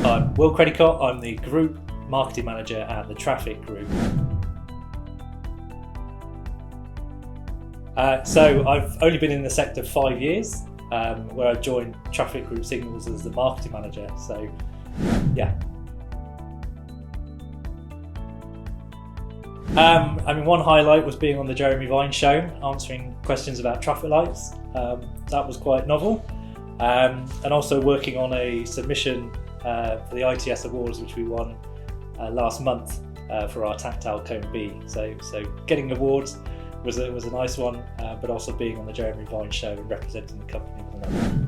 I'm Will Credicott. I'm the Group Marketing Manager at the Traffic Group. So I've only been in the sector 5 years, where I joined Traffic Group Signals as the Marketing Manager. So, yeah. One highlight was being on the Jeremy Vine show, answering questions about traffic lights. That was quite novel. And also working on a submission for the ITS Awards, which we won last month for our Tactile Cone B. So getting awards was a nice one, but also being on the Jeremy Vine show and representing the company was another.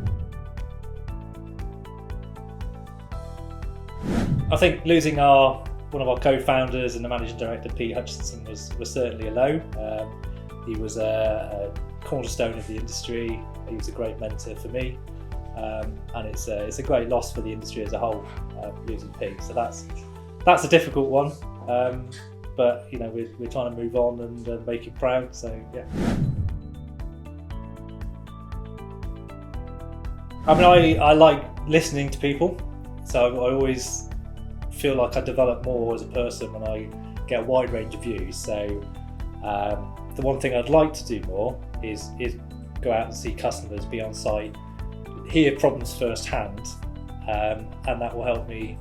I think losing one of our co-founders and the managing director, Pete Hutchinson, was certainly a low. He was a cornerstone of the industry. He was a great mentor for me, and it's a great loss for the industry as a whole, losing Pete. So that's a difficult one, but we're trying to move on and make him proud. So yeah. I like listening to people, so I always feel like I develop more as a person when I get a wide range of views. So the one thing I'd like to do more is go out and see customers, be on site, hear problems firsthand, and that will help me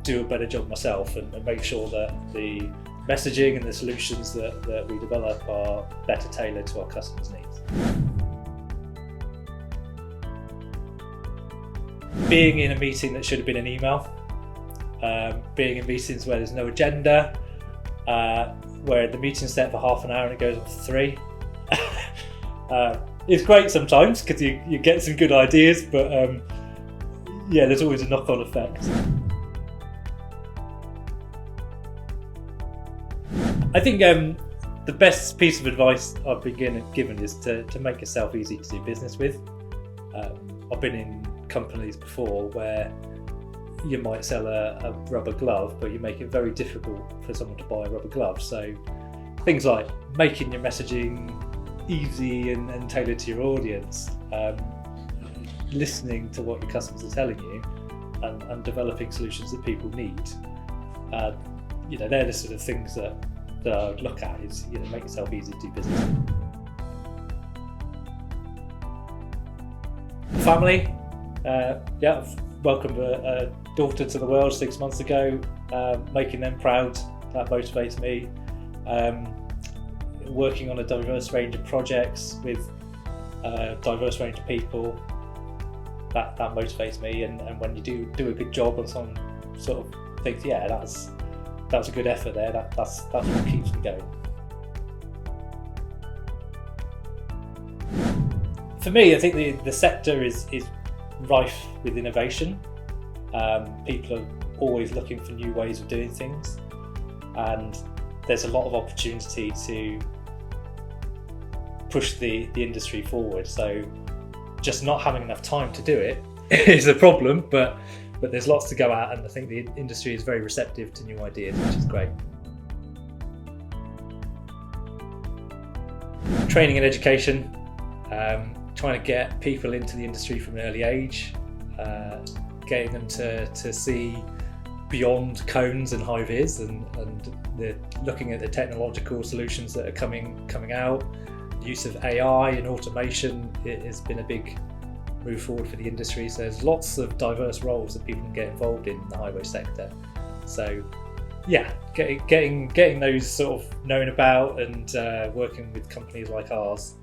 do a better job myself and make sure that the messaging and the solutions that we develop are better tailored to our customers' needs. Being in a meeting that should have been an email, being in meetings where there's no agenda, where the meeting's set for half an hour and it goes on for 3. It's great sometimes because you get some good ideas, but there's always a knock-on effect. I think the best piece of advice I've been given is to make yourself easy to do business with. I've been in companies before where you might sell a rubber glove, but you make it very difficult for someone to buy a rubber glove. So things like making your messaging easy and tailored to your audience, listening to what your customers are telling you, and developing solutions that people need. They're the sort of things that I'd look at is make yourself easy to do business with. Family, I've welcomed a daughter to the world 6 months ago, making them proud, that motivates me. Working on a diverse range of projects with a diverse range of people, that motivates me, and when you do a good job on some sort of things, that's a good effort there, that's what keeps me going. For me, I think the sector is rife with innovation. People are always looking for new ways of doing things, and there's a lot of opportunity to push the industry forward. So just not having enough time to do it is a problem, but there's lots to go at, and I think the industry is very receptive to new ideas, which is great. Training and education, trying to get people into the industry from an early age, getting them to see beyond cones and high vis, and looking at the technological solutions that are coming out. The use of AI and automation has been a big move forward for the industry. So there's lots of diverse roles that people can get involved in the highway sector. So getting those sort of known about, and working with companies like ours